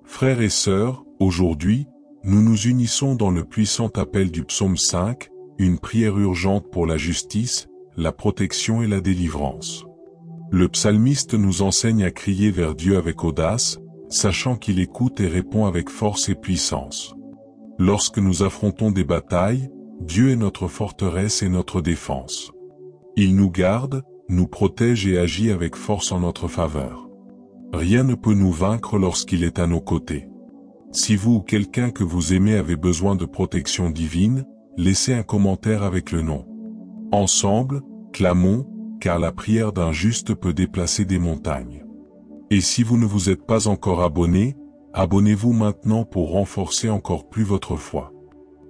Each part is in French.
Frères et sœurs, aujourd'hui, nous nous unissons dans le puissant appel du psaume 5, une prière urgente pour la justice, la protection et la délivrance. Le psalmiste nous enseigne à crier vers Dieu avec audace, sachant qu'il écoute et répond avec force et puissance. Lorsque nous affrontons des batailles, Dieu est notre forteresse et notre défense. Il nous garde, nous protège et agit avec force en notre faveur. Rien ne peut nous vaincre lorsqu'il est à nos côtés. Si vous ou quelqu'un que vous aimez avez besoin de protection divine, laissez un commentaire avec le nom. Ensemble, clamons, car la prière d'un juste peut déplacer des montagnes. Et si vous ne vous êtes pas encore abonné, abonnez-vous maintenant pour renforcer encore plus votre foi.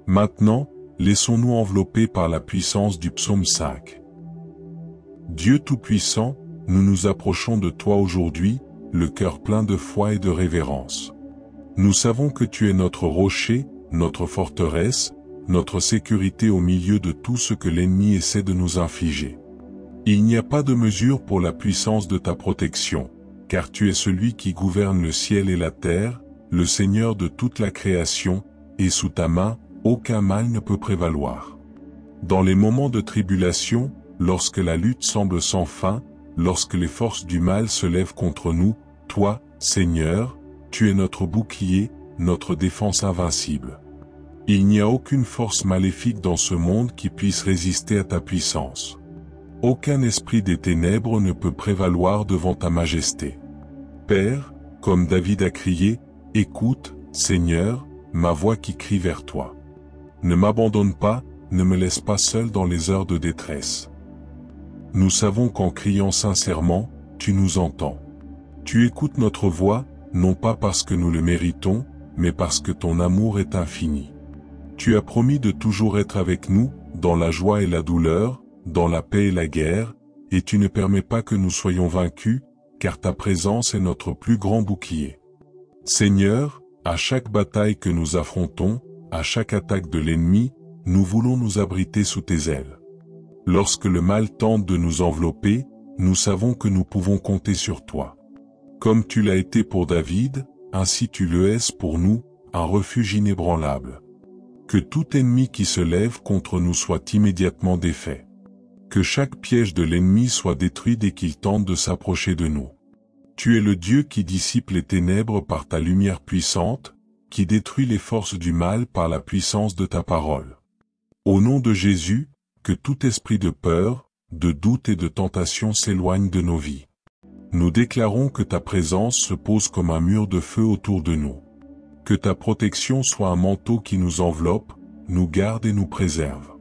Maintenant, laissons-nous envelopper par la puissance du psaume 5. Dieu Tout-Puissant, nous nous approchons de toi aujourd'hui, le cœur plein de foi et de révérence. Nous savons que tu es notre rocher, notre forteresse, notre sécurité au milieu de tout ce que l'ennemi essaie de nous infliger. Il n'y a pas de mesure pour la puissance de ta protection, car tu es celui qui gouverne le ciel et la terre, le Seigneur de toute la création, et sous ta main, aucun mal ne peut prévaloir. Dans les moments de tribulation, lorsque la lutte semble sans fin, lorsque les forces du mal se lèvent contre nous, toi, Seigneur, tu es notre bouclier, notre défense invincible. Il n'y a aucune force maléfique dans ce monde qui puisse résister à ta puissance. Aucun esprit des ténèbres ne peut prévaloir devant ta majesté. Père, comme David a crié, écoute, Seigneur, ma voix qui crie vers toi. Ne m'abandonne pas, ne me laisse pas seul dans les heures de détresse. Nous savons qu'en criant sincèrement, tu nous entends. Tu écoutes notre voix, non pas parce que nous le méritons, mais parce que ton amour est infini. Tu as promis de toujours être avec nous, dans la joie et la douleur, dans la paix et la guerre, et tu ne permets pas que nous soyons vaincus, car ta présence est notre plus grand bouclier. Seigneur, à chaque bataille que nous affrontons, à chaque attaque de l'ennemi, nous voulons nous abriter sous tes ailes. Lorsque le mal tente de nous envelopper, nous savons que nous pouvons compter sur toi. Comme tu l'as été pour David, ainsi tu le es pour nous, un refuge inébranlable. Que tout ennemi qui se lève contre nous soit immédiatement défait. Que chaque piège de l'ennemi soit détruit dès qu'il tente de s'approcher de nous. Tu es le Dieu qui dissipe les ténèbres par ta lumière puissante, qui détruit les forces du mal par la puissance de ta parole. Au nom de Jésus, que tout esprit de peur, de doute et de tentation s'éloigne de nos vies. Nous déclarons que ta présence se pose comme un mur de feu autour de nous. Que ta protection soit un manteau qui nous enveloppe, nous garde et nous préserve.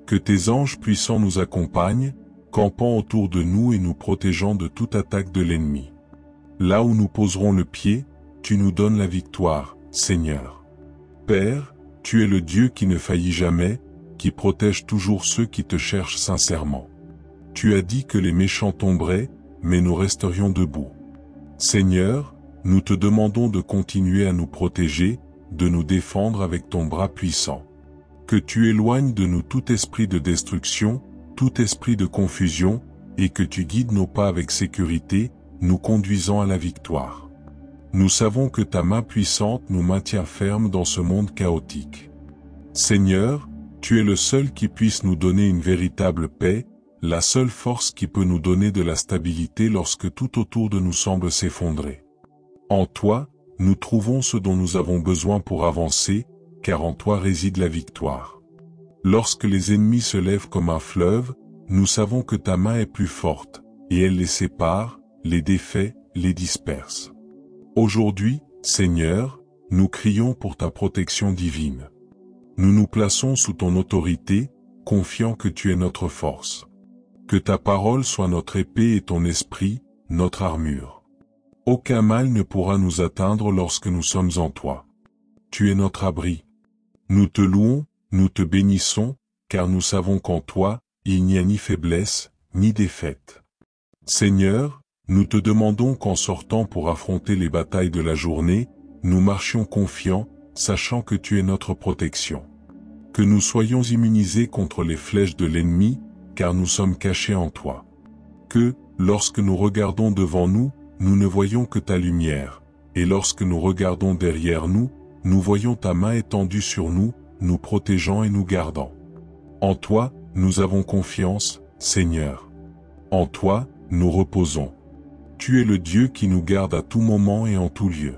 Que tes anges puissants nous accompagnent, campant autour de nous et nous protégeant de toute attaque de l'ennemi. Là où nous poserons le pied, tu nous donnes la victoire, Seigneur. Père, tu es le Dieu qui ne faillit jamais, qui protège toujours ceux qui te cherchent sincèrement. Tu as dit que les méchants tomberaient, mais nous resterions debout. Seigneur, nous te demandons de continuer à nous protéger, de nous défendre avec ton bras puissant. Que tu éloignes de nous tout esprit de destruction, tout esprit de confusion, et que tu guides nos pas avec sécurité, nous conduisant à la victoire. Nous savons que ta main puissante nous maintient fermes dans ce monde chaotique. Seigneur, tu es le seul qui puisse nous donner une véritable paix, la seule force qui peut nous donner de la stabilité lorsque tout autour de nous semble s'effondrer. En toi, nous trouvons ce dont nous avons besoin pour avancer, car en toi réside la victoire. Lorsque les ennemis se lèvent comme un fleuve, nous savons que ta main est plus forte, et elle les sépare, les défait, les disperse. Aujourd'hui, Seigneur, nous crions pour ta protection divine. Nous nous plaçons sous ton autorité, confiant que tu es notre force. Que ta parole soit notre épée et ton esprit, notre armure. Aucun mal ne pourra nous atteindre lorsque nous sommes en toi. Tu es notre abri. Nous te louons, nous te bénissons, car nous savons qu'en toi, il n'y a ni faiblesse, ni défaite. Seigneur, nous te demandons qu'en sortant pour affronter les batailles de la journée, nous marchions confiants, sachant que tu es notre protection. Que nous soyons immunisés contre les flèches de l'ennemi, car nous sommes cachés en toi. Que, lorsque nous regardons devant nous, nous ne voyons que ta lumière, et lorsque nous regardons derrière nous, nous voyons ta main étendue sur nous, nous protégeant et nous gardant. En toi, nous avons confiance, Seigneur. En toi, nous reposons. Tu es le Dieu qui nous garde à tout moment et en tout lieu.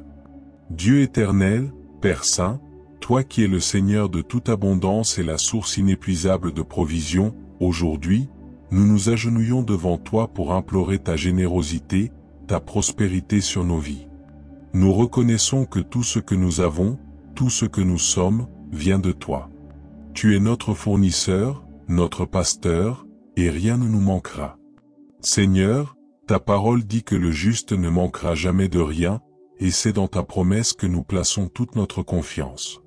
Dieu éternel, Père Saint, toi qui es le Seigneur de toute abondance et la source inépuisable de provision, aujourd'hui, nous nous agenouillons devant toi pour implorer ta générosité, ta prospérité sur nos vies. Nous reconnaissons que tout ce que nous avons, tout ce que nous sommes, vient de toi. Tu es notre fournisseur, notre pasteur, et rien ne nous manquera. Seigneur, ta parole dit que le juste ne manquera jamais de rien, et c'est dans ta promesse que nous plaçons toute notre confiance.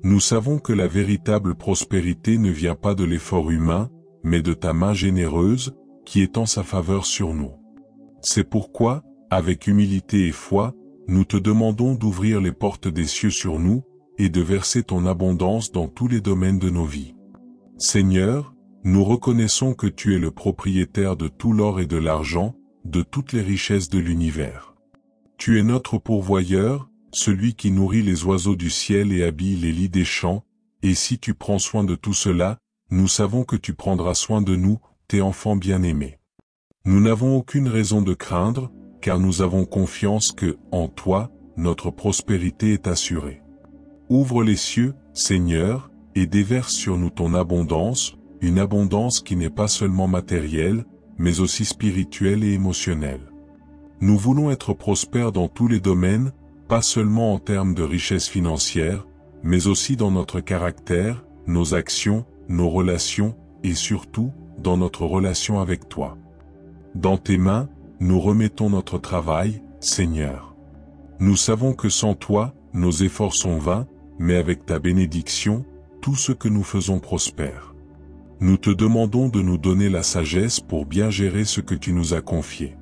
Nous savons que la véritable prospérité ne vient pas de l'effort humain, mais de ta main généreuse, qui étend sa faveur sur nous. C'est pourquoi, avec humilité et foi, nous te demandons d'ouvrir les portes des cieux sur nous, et de verser ton abondance dans tous les domaines de nos vies. Seigneur, nous reconnaissons que tu es le propriétaire de tout l'or et de l'argent, de toutes les richesses de l'univers. Tu es notre pourvoyeur, celui qui nourrit les oiseaux du ciel et habille les lits des champs, et si tu prends soin de tout cela, nous savons que tu prendras soin de nous, tes enfants bien-aimés. Nous n'avons aucune raison de craindre, car nous avons confiance que, en toi, notre prospérité est assurée. Ouvre les cieux, Seigneur, et déverse sur nous ton abondance, une abondance qui n'est pas seulement matérielle, mais aussi spirituelle et émotionnelle. Nous voulons être prospères dans tous les domaines, pas seulement en termes de richesse financière, mais aussi dans notre caractère, nos actions, nos relations, et surtout, dans notre relation avec toi. Dans tes mains, nous remettons notre travail, Seigneur. Nous savons que sans toi, nos efforts sont vains, mais avec ta bénédiction, tout ce que nous faisons prospère. Nous te demandons de nous donner la sagesse pour bien gérer ce que tu nous as confié.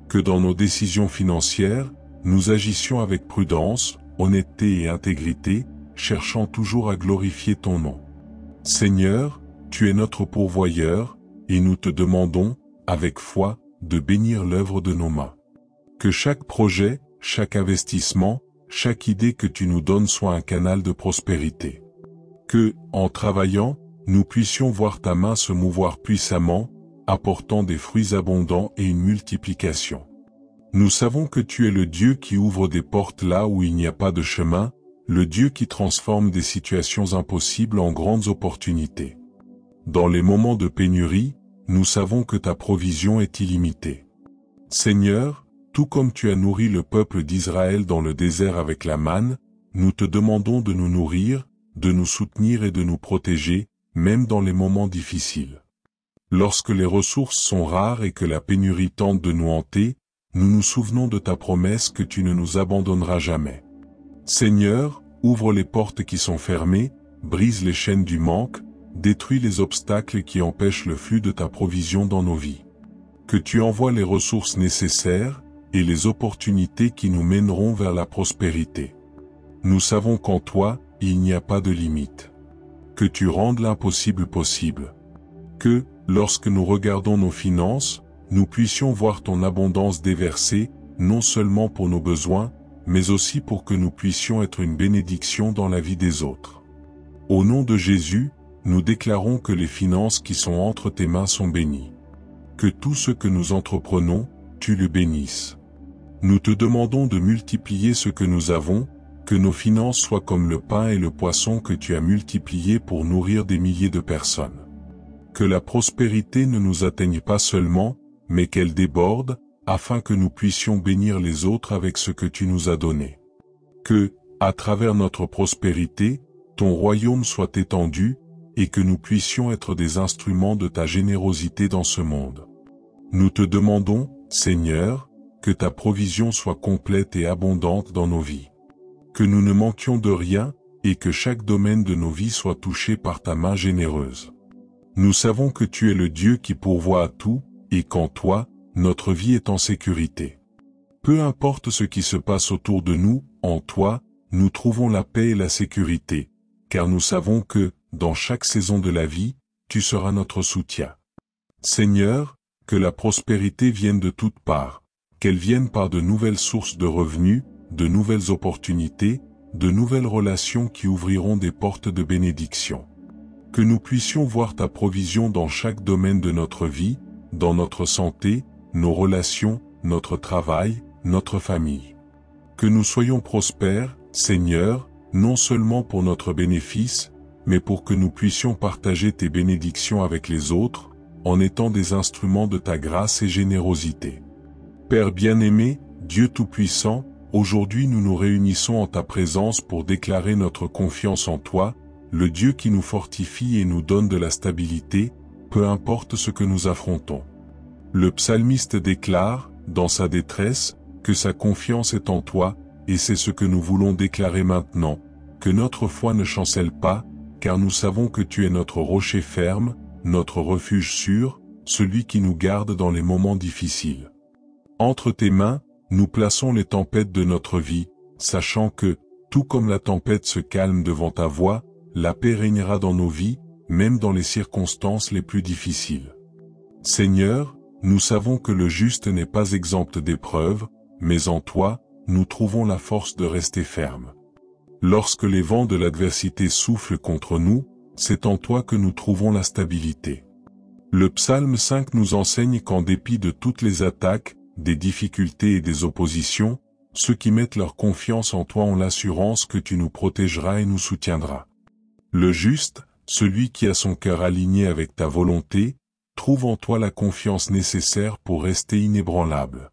Que dans nos décisions financières, nous agissions avec prudence, honnêteté et intégrité, cherchant toujours à glorifier ton nom. Seigneur, tu es notre pourvoyeur, et nous te demandons, avec foi, de bénir l'œuvre de nos mains. Que chaque projet, chaque investissement, chaque idée que tu nous donnes soit un canal de prospérité. Que, en travaillant, nous puissions voir ta main se mouvoir puissamment, apportant des fruits abondants et une multiplication. Nous savons que tu es le Dieu qui ouvre des portes là où il n'y a pas de chemin, le Dieu qui transforme des situations impossibles en grandes opportunités. Dans les moments de pénurie, nous savons que ta provision est illimitée. Seigneur, tout comme tu as nourri le peuple d'Israël dans le désert avec la manne, nous te demandons de nous nourrir, de nous soutenir et de nous protéger, même dans les moments difficiles. Lorsque les ressources sont rares et que la pénurie tente de nous hanter, nous nous souvenons de ta promesse que tu ne nous abandonneras jamais. Seigneur, ouvre les portes qui sont fermées, brise les chaînes du manque, détruis les obstacles qui empêchent le flux de ta provision dans nos vies. Que tu envoies les ressources nécessaires et les opportunités qui nous mèneront vers la prospérité. Nous savons qu'en toi, il n'y a pas de limite. Que tu rendes l'impossible possible. Que, lorsque nous regardons nos finances, nous puissions voir ton abondance déversée, non seulement pour nos besoins, mais aussi pour que nous puissions être une bénédiction dans la vie des autres. Au nom de Jésus, nous déclarons que les finances qui sont entre tes mains sont bénies. Que tout ce que nous entreprenons, tu le bénisses. Nous te demandons de multiplier ce que nous avons, que nos finances soient comme le pain et le poisson que tu as multipliés pour nourrir des milliers de personnes. Que la prospérité ne nous atteigne pas seulement, mais qu'elle déborde, afin que nous puissions bénir les autres avec ce que tu nous as donné. Que, à travers notre prospérité, ton royaume soit étendu, et que nous puissions être des instruments de ta générosité dans ce monde. Nous te demandons, Seigneur, que ta provision soit complète et abondante dans nos vies. Que nous ne manquions de rien, et que chaque domaine de nos vies soit touché par ta main généreuse. Nous savons que tu es le Dieu qui pourvoit à tout, et qu'en toi, notre vie est en sécurité. Peu importe ce qui se passe autour de nous, en toi, nous trouvons la paix et la sécurité, car nous savons que, dans chaque saison de la vie, tu seras notre soutien. Seigneur, que la prospérité vienne de toutes parts, qu'elle vienne par de nouvelles sources de revenus, de nouvelles opportunités, de nouvelles relations qui ouvriront des portes de bénédiction. Que nous puissions voir ta provision dans chaque domaine de notre vie, dans notre santé, nos relations, notre travail, notre famille. Que nous soyons prospères, Seigneur, non seulement pour notre bénéfice, mais pour que nous puissions partager tes bénédictions avec les autres, en étant des instruments de ta grâce et générosité. Père bien-aimé, Dieu Tout-Puissant, aujourd'hui nous nous réunissons en ta présence pour déclarer notre confiance en toi, le Dieu qui nous fortifie et nous donne de la stabilité, peu importe ce que nous affrontons. Le psalmiste déclare, dans sa détresse, que sa confiance est en toi, et c'est ce que nous voulons déclarer maintenant, que notre foi ne chancelle pas, car nous savons que tu es notre rocher ferme, notre refuge sûr, celui qui nous garde dans les moments difficiles. Entre tes mains, nous plaçons les tempêtes de notre vie, sachant que, tout comme la tempête se calme devant ta voix, la paix régnera dans nos vies, même dans les circonstances les plus difficiles. Seigneur, nous savons que le juste n'est pas exempt d'épreuves, mais en toi, nous trouvons la force de rester ferme. Lorsque les vents de l'adversité soufflent contre nous, c'est en toi que nous trouvons la stabilité. Le psaume 5 nous enseigne qu'en dépit de toutes les attaques, des difficultés et des oppositions, ceux qui mettent leur confiance en toi ont l'assurance que tu nous protégeras et nous soutiendras. Le juste, celui qui a son cœur aligné avec ta volonté, trouve en toi la confiance nécessaire pour rester inébranlable.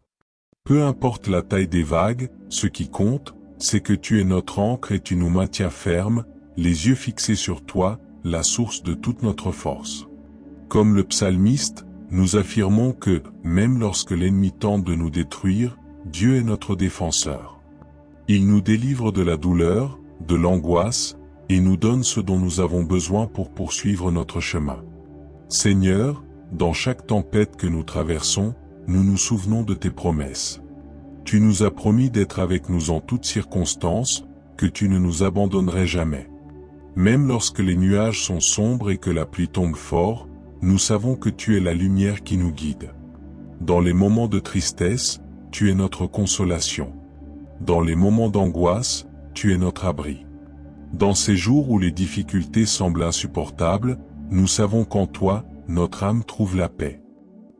Peu importe la taille des vagues, ce qui compte, c'est que tu es notre ancre et tu nous maintiens fermes, les yeux fixés sur toi, la source de toute notre force. Comme le psalmiste, nous affirmons que, même lorsque l'ennemi tente de nous détruire, Dieu est notre défenseur. Il nous délivre de la douleur, de l'angoisse, et nous donne ce dont nous avons besoin pour poursuivre notre chemin. Seigneur, dans chaque tempête que nous traversons, nous nous souvenons de tes promesses. Tu nous as promis d'être avec nous en toutes circonstances, que tu ne nous abandonnerais jamais. Même lorsque les nuages sont sombres et que la pluie tombe fort, nous savons que tu es la lumière qui nous guide. Dans les moments de tristesse, tu es notre consolation. Dans les moments d'angoisse, tu es notre abri. Dans ces jours où les difficultés semblent insupportables, nous savons qu'en toi, notre âme trouve la paix.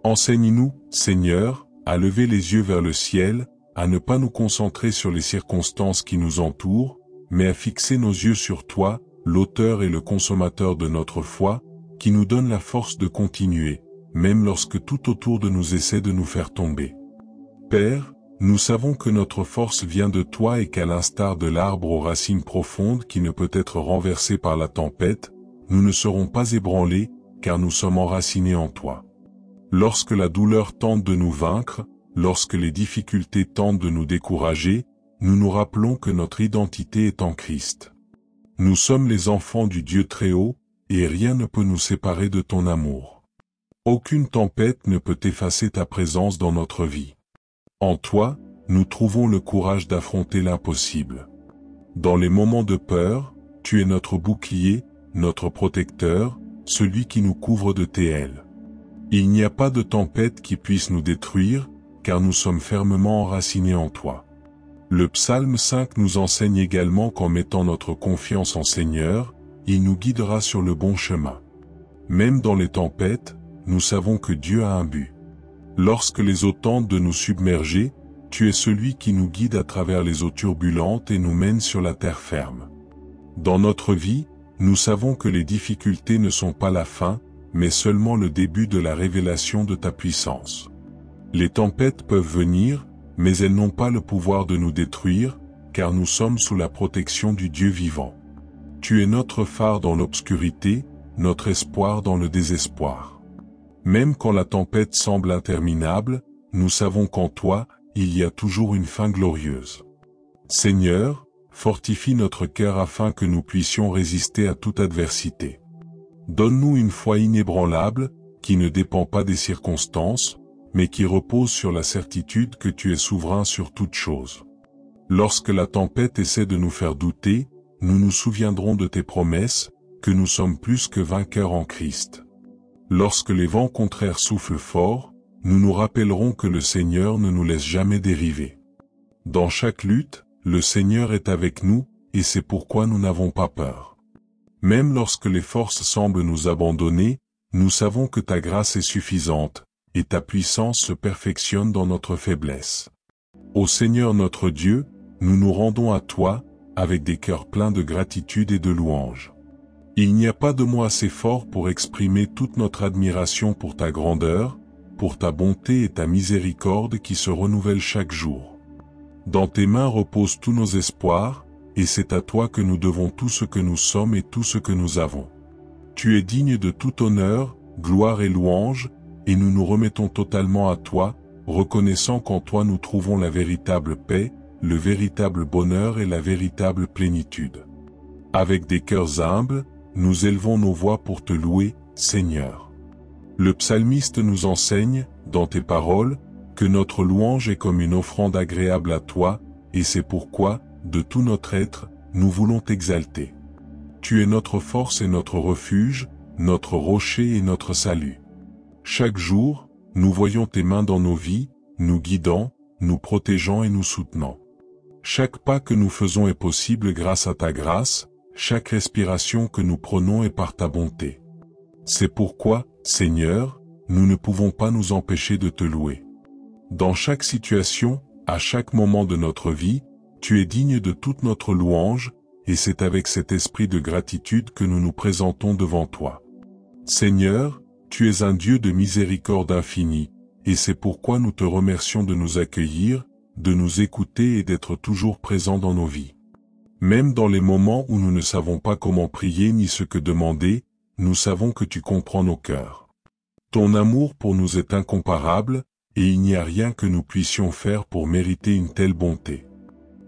Enseigne-nous, Seigneur, à lever les yeux vers le ciel, à ne pas nous concentrer sur les circonstances qui nous entourent, mais à fixer nos yeux sur toi, l'auteur et le consommateur de notre foi, qui nous donne la force de continuer, même lorsque tout autour de nous essaie de nous faire tomber. Père, nous savons que notre force vient de toi et qu'à l'instar de l'arbre aux racines profondes qui ne peut être renversé par la tempête, nous ne serons pas ébranlés, car nous sommes enracinés en toi. Lorsque la douleur tente de nous vaincre, lorsque les difficultés tentent de nous décourager, nous nous rappelons que notre identité est en Christ. Nous sommes les enfants du Dieu Très-Haut, et rien ne peut nous séparer de ton amour. Aucune tempête ne peut effacer ta présence dans notre vie. En toi, nous trouvons le courage d'affronter l'impossible. Dans les moments de peur, tu es notre bouclier, notre protecteur, celui qui nous couvre de tes ailes. Il n'y a pas de tempête qui puisse nous détruire, car nous sommes fermement enracinés en toi. Le psaume 5 nous enseigne également qu'en mettant notre confiance en Seigneur, il nous guidera sur le bon chemin. Même dans les tempêtes, nous savons que Dieu a un but. Lorsque les eaux tentent de nous submerger, tu es celui qui nous guide à travers les eaux turbulentes et nous mène sur la terre ferme. Dans notre vie, nous savons que les difficultés ne sont pas la fin, mais seulement le début de la révélation de ta puissance. Les tempêtes peuvent venir, mais elles n'ont pas le pouvoir de nous détruire, car nous sommes sous la protection du Dieu vivant. Tu es notre phare dans l'obscurité, notre espoir dans le désespoir. Même quand la tempête semble interminable, nous savons qu'en toi, il y a toujours une fin glorieuse. Seigneur, fortifie notre cœur afin que nous puissions résister à toute adversité. Donne-nous une foi inébranlable, qui ne dépend pas des circonstances, mais qui repose sur la certitude que tu es souverain sur toutes choses. Lorsque la tempête essaie de nous faire douter, nous nous souviendrons de tes promesses, que nous sommes plus que vainqueurs en Christ. Lorsque les vents contraires soufflent fort, nous nous rappellerons que le Seigneur ne nous laisse jamais dériver. Dans chaque lutte, le Seigneur est avec nous, et c'est pourquoi nous n'avons pas peur. Même lorsque les forces semblent nous abandonner, nous savons que ta grâce est suffisante, et ta puissance se perfectionne dans notre faiblesse. Ô Seigneur notre Dieu, nous nous rendons à toi, avec des cœurs pleins de gratitude et de louange. Il n'y a pas de mot assez fort pour exprimer toute notre admiration pour ta grandeur, pour ta bonté et ta miséricorde qui se renouvellent chaque jour. Dans tes mains reposent tous nos espoirs, et c'est à toi que nous devons tout ce que nous sommes et tout ce que nous avons. Tu es digne de tout honneur, gloire et louange, et nous nous remettons totalement à toi, reconnaissant qu'en toi nous trouvons la véritable paix, le véritable bonheur et la véritable plénitude. Avec des cœurs humbles, nous élevons nos voix pour te louer, Seigneur. Le psalmiste nous enseigne, dans tes paroles, que notre louange est comme une offrande agréable à toi, et c'est pourquoi, de tout notre être, nous voulons t'exalter. Tu es notre force et notre refuge, notre rocher et notre salut. Chaque jour, nous voyons tes mains dans nos vies, nous guidant, nous protégeant et nous soutenant. Chaque pas que nous faisons est possible grâce à ta grâce, chaque respiration que nous prenons est par ta bonté. C'est pourquoi, Seigneur, nous ne pouvons pas nous empêcher de te louer. Dans chaque situation, à chaque moment de notre vie, tu es digne de toute notre louange, et c'est avec cet esprit de gratitude que nous nous présentons devant toi. Seigneur, tu es un Dieu de miséricorde infinie, et c'est pourquoi nous te remercions de nous accueillir, de nous écouter et d'être toujours présent dans nos vies. Même dans les moments où nous ne savons pas comment prier ni ce que demander, nous savons que tu comprends nos cœurs. Ton amour pour nous est incomparable, et il n'y a rien que nous puissions faire pour mériter une telle bonté.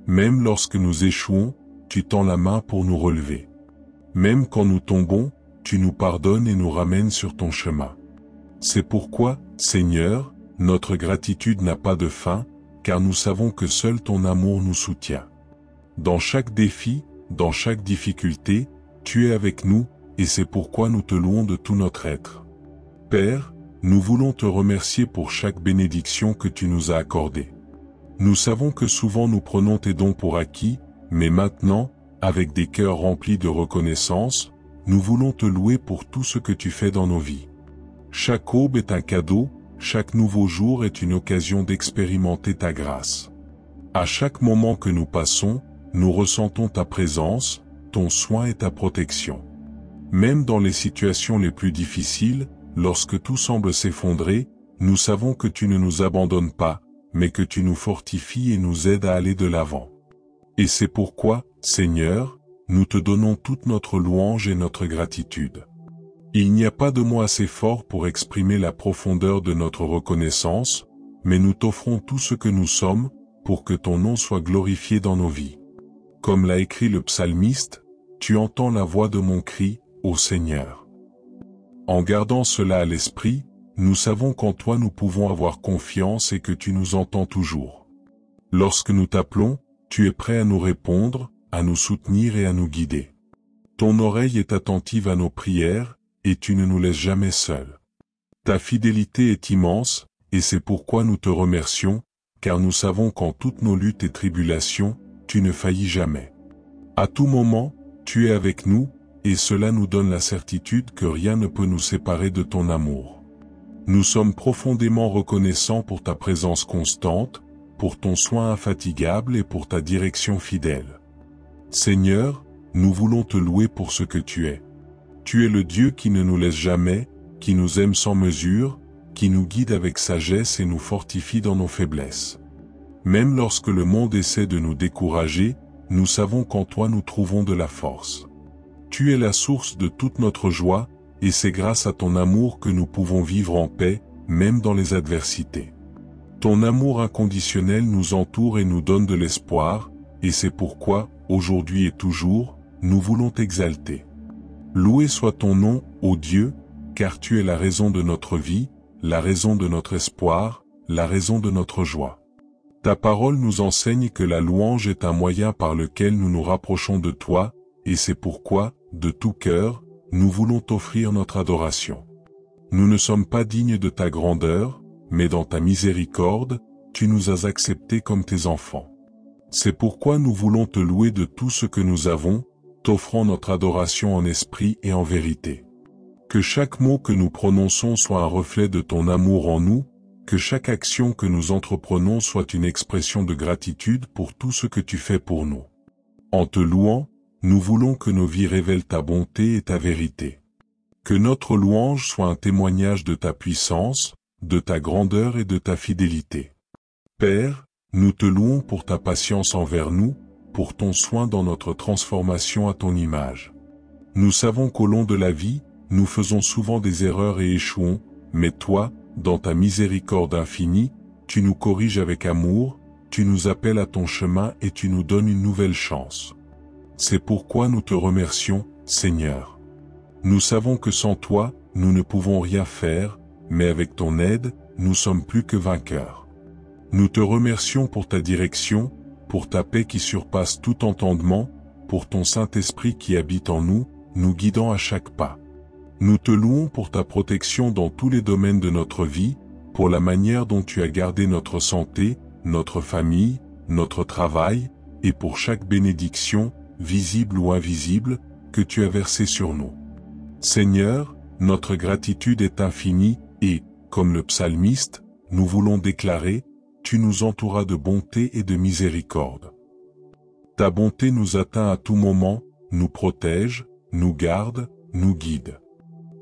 Même lorsque nous échouons, tu tends la main pour nous relever. Même quand nous tombons, tu nous pardonnes et nous ramènes sur ton chemin. C'est pourquoi, Seigneur, notre gratitude n'a pas de fin, car nous savons que seul ton amour nous soutient. Dans chaque défi, dans chaque difficulté, tu es avec nous, et c'est pourquoi nous te louons de tout notre être. Père, nous voulons te remercier pour chaque bénédiction que tu nous as accordée. Nous savons que souvent nous prenons tes dons pour acquis, mais maintenant, avec des cœurs remplis de reconnaissance, nous voulons te louer pour tout ce que tu fais dans nos vies. Chaque aube est un cadeau, chaque nouveau jour est une occasion d'expérimenter ta grâce. À chaque moment que nous passons, nous ressentons ta présence, ton soin et ta protection. Même dans les situations les plus difficiles, lorsque tout semble s'effondrer, nous savons que tu ne nous abandonnes pas, mais que tu nous fortifies et nous aides à aller de l'avant. Et c'est pourquoi, Seigneur, nous te donnons toute notre louange et notre gratitude. Il n'y a pas de mot assez fort pour exprimer la profondeur de notre reconnaissance, mais nous t'offrons tout ce que nous sommes, pour que ton nom soit glorifié dans nos vies. Comme l'a écrit le psalmiste, tu entends la voix de mon cri, ô Seigneur. En gardant cela à l'esprit, nous savons qu'en toi nous pouvons avoir confiance et que tu nous entends toujours. Lorsque nous t'appelons, tu es prêt à nous répondre, à nous soutenir et à nous guider. Ton oreille est attentive à nos prières, et tu ne nous laisses jamais seuls. Ta fidélité est immense, et c'est pourquoi nous te remercions, car nous savons qu'en toutes nos luttes et tribulations, tu ne faillis jamais. À tout moment, tu es avec nous, et cela nous donne la certitude que rien ne peut nous séparer de ton amour. Nous sommes profondément reconnaissants pour ta présence constante, pour ton soin infatigable et pour ta direction fidèle. Seigneur, nous voulons te louer pour ce que tu es. Tu es le Dieu qui ne nous laisse jamais, qui nous aime sans mesure, qui nous guide avec sagesse et nous fortifie dans nos faiblesses. Même lorsque le monde essaie de nous décourager, nous savons qu'en toi nous trouvons de la force. Tu es la source de toute notre joie, et c'est grâce à ton amour que nous pouvons vivre en paix, même dans les adversités. Ton amour inconditionnel nous entoure et nous donne de l'espoir, et c'est pourquoi, aujourd'hui et toujours, nous voulons t'exalter. Loué soit ton nom, ô Dieu, car tu es la raison de notre vie, la raison de notre espoir, la raison de notre joie. Ta parole nous enseigne que la louange est un moyen par lequel nous nous rapprochons de toi, et c'est pourquoi, de tout cœur, nous voulons t'offrir notre adoration. Nous ne sommes pas dignes de ta grandeur, mais dans ta miséricorde, tu nous as acceptés comme tes enfants. C'est pourquoi nous voulons te louer de tout ce que nous avons, t'offrant notre adoration en esprit et en vérité. Que chaque mot que nous prononçons soit un reflet de ton amour en nous, que chaque action que nous entreprenons soit une expression de gratitude pour tout ce que tu fais pour nous. En te louant, nous voulons que nos vies révèlent ta bonté et ta vérité. Que notre louange soit un témoignage de ta puissance, de ta grandeur et de ta fidélité. Père, nous te louons pour ta patience envers nous, pour ton soin dans notre transformation à ton image. Nous savons qu'au long de la vie, nous faisons souvent des erreurs et échouons, mais toi, dans ta miséricorde infinie, tu nous corriges avec amour, tu nous appelles à ton chemin et tu nous donnes une nouvelle chance. C'est pourquoi nous te remercions, Seigneur. Nous savons que sans toi, nous ne pouvons rien faire, mais avec ton aide, nous sommes plus que vainqueurs. Nous te remercions pour ta direction, pour ta paix qui surpasse tout entendement, pour ton Saint-Esprit qui habite en nous, nous guidant à chaque pas. Nous te louons pour ta protection dans tous les domaines de notre vie, pour la manière dont tu as gardé notre santé, notre famille, notre travail, et pour chaque bénédiction, visible ou invisible, que tu as versée sur nous. Seigneur, notre gratitude est infinie, et, comme le psalmiste, nous voulons déclarer, tu nous entouras de bonté et de miséricorde. Ta bonté nous atteint à tout moment, nous protège, nous garde, nous guide.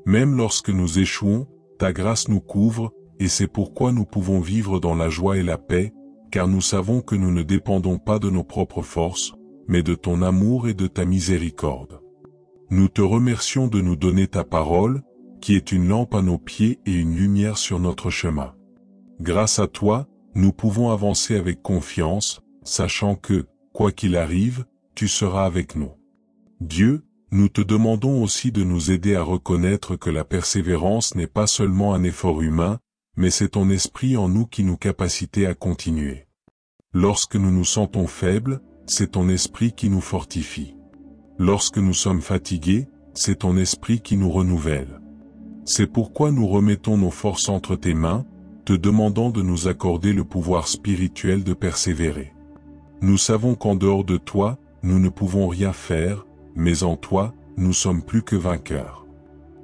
Même lorsque nous échouons, ta grâce nous couvre, et c'est pourquoi nous pouvons vivre dans la joie et la paix, car nous savons que nous ne dépendons pas de nos propres forces, mais de ton amour et de ta miséricorde. Nous te remercions de nous donner ta parole, qui est une lampe à nos pieds et une lumière sur notre chemin. Grâce à toi, nous pouvons avancer avec confiance, sachant que, quoi qu'il arrive, tu seras avec nous. Dieu, nous te demandons aussi de nous aider à reconnaître que la persévérance n'est pas seulement un effort humain, mais c'est ton esprit en nous qui nous capacite à continuer. Lorsque nous nous sentons faibles, c'est ton esprit qui nous fortifie. Lorsque nous sommes fatigués, c'est ton esprit qui nous renouvelle. C'est pourquoi nous remettons nos forces entre tes mains, te demandant de nous accorder le pouvoir spirituel de persévérer. Nous savons qu'en dehors de toi, nous ne pouvons rien faire, mais en toi, nous sommes plus que vainqueurs.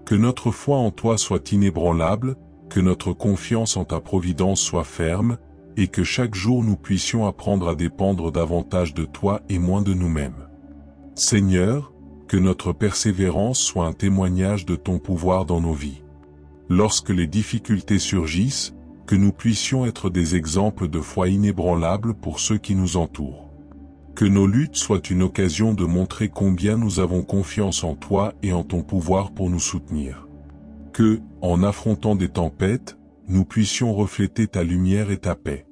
Que notre foi en toi soit inébranlable, que notre confiance en ta providence soit ferme, et que chaque jour nous puissions apprendre à dépendre davantage de toi et moins de nous-mêmes. Seigneur, que notre persévérance soit un témoignage de ton pouvoir dans nos vies. Lorsque les difficultés surgissent, que nous puissions être des exemples de foi inébranlables pour ceux qui nous entourent. Que nos luttes soient une occasion de montrer combien nous avons confiance en toi et en ton pouvoir pour nous soutenir. Que, en affrontant des tempêtes, nous puissions refléter ta lumière et ta paix.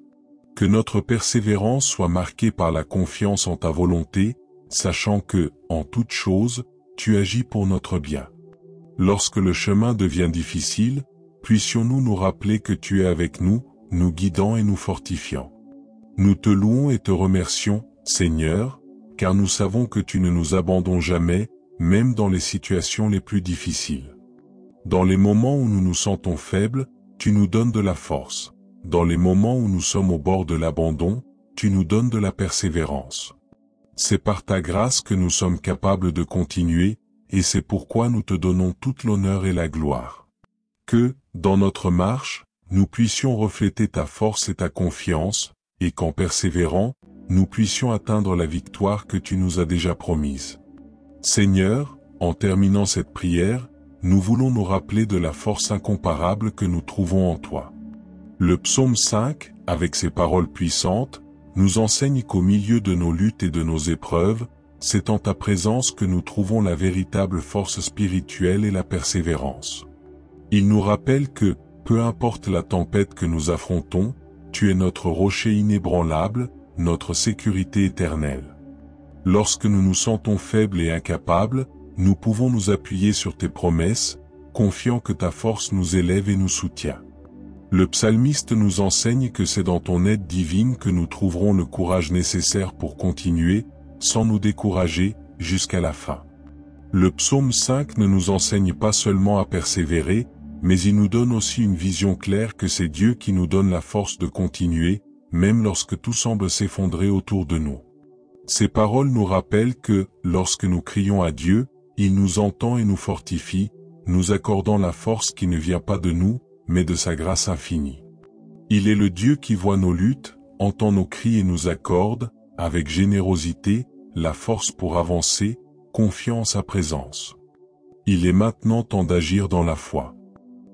Que notre persévérance soit marquée par la confiance en ta volonté, sachant que, en toute chose, tu agis pour notre bien. Lorsque le chemin devient difficile, puissions-nous nous rappeler que tu es avec nous, nous guidant et nous fortifiant. Nous te louons et te remercions, Seigneur, car nous savons que tu ne nous abandonnes jamais, même dans les situations les plus difficiles. Dans les moments où nous nous sentons faibles, tu nous donnes de la force. Dans les moments où nous sommes au bord de l'abandon, tu nous donnes de la persévérance. C'est par ta grâce que nous sommes capables de continuer, et c'est pourquoi nous te donnons toute l'honneur et la gloire. Que, dans notre marche, nous puissions refléter ta force et ta confiance, et qu'en persévérant, nous puissions atteindre la victoire que tu nous as déjà promise. Seigneur, en terminant cette prière, nous voulons nous rappeler de la force incomparable que nous trouvons en toi. Le psaume 5, avec ses paroles puissantes, nous enseigne qu'au milieu de nos luttes et de nos épreuves, c'est en ta présence que nous trouvons la véritable force spirituelle et la persévérance. Il nous rappelle que, peu importe la tempête que nous affrontons, tu es notre rocher inébranlable, notre sécurité éternelle. Lorsque nous nous sentons faibles et incapables, nous pouvons nous appuyer sur tes promesses, confiant que ta force nous élève et nous soutient. Le psalmiste nous enseigne que c'est dans ton aide divine que nous trouverons le courage nécessaire pour continuer, sans nous décourager, jusqu'à la fin. Le psaume 5 ne nous enseigne pas seulement à persévérer, mais il nous donne aussi une vision claire que c'est Dieu qui nous donne la force de continuer, même lorsque tout semble s'effondrer autour de nous. Ces paroles nous rappellent que, lorsque nous crions à Dieu, il nous entend et nous fortifie, nous accordant la force qui ne vient pas de nous, mais de sa grâce infinie. Il est le Dieu qui voit nos luttes, entend nos cris et nous accorde, avec générosité, la force pour avancer, confiant en sa présence. Il est maintenant temps d'agir dans la foi.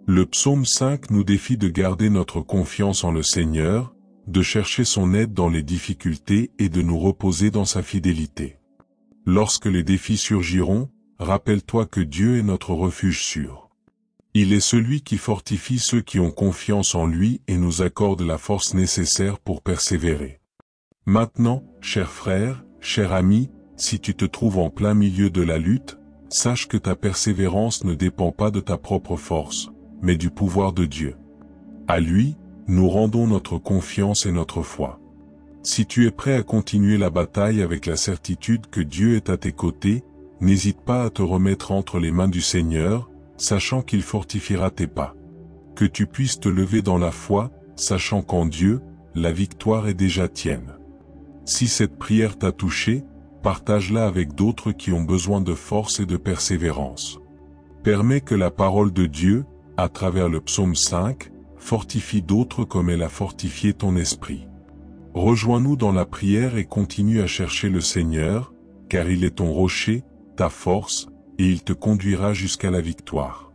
Le psaume 5 nous défie de garder notre confiance en le Seigneur, de chercher son aide dans les difficultés et de nous reposer dans sa fidélité. Lorsque les défis surgiront, rappelle-toi que Dieu est notre refuge sûr. Il est celui qui fortifie ceux qui ont confiance en lui et nous accorde la force nécessaire pour persévérer. Maintenant, cher frère, cher ami, si tu te trouves en plein milieu de la lutte, sache que ta persévérance ne dépend pas de ta propre force, mais du pouvoir de Dieu. À lui, nous rendons notre confiance et notre foi. Si tu es prêt à continuer la bataille avec la certitude que Dieu est à tes côtés, n'hésite pas à te remettre entre les mains du Seigneur, sachant qu'il fortifiera tes pas. Que tu puisses te lever dans la foi, sachant qu'en Dieu, la victoire est déjà tienne. Si cette prière t'a touché, partage-la avec d'autres qui ont besoin de force et de persévérance. Permets que la parole de Dieu, à travers le psaume 5, fortifie d'autres comme elle a fortifié ton esprit. Rejoins-nous dans la prière et continue à chercher le Seigneur, car il est ton rocher, ta force, et il te conduira jusqu'à la victoire.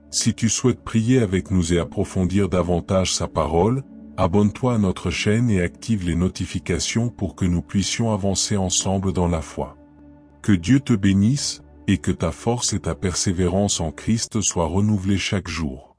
Si tu souhaites prier avec nous et approfondir davantage sa parole, abonne-toi à notre chaîne et active les notifications pour que nous puissions avancer ensemble dans la foi. Que Dieu te bénisse, et que ta force et ta persévérance en Christ soient renouvelées chaque jour.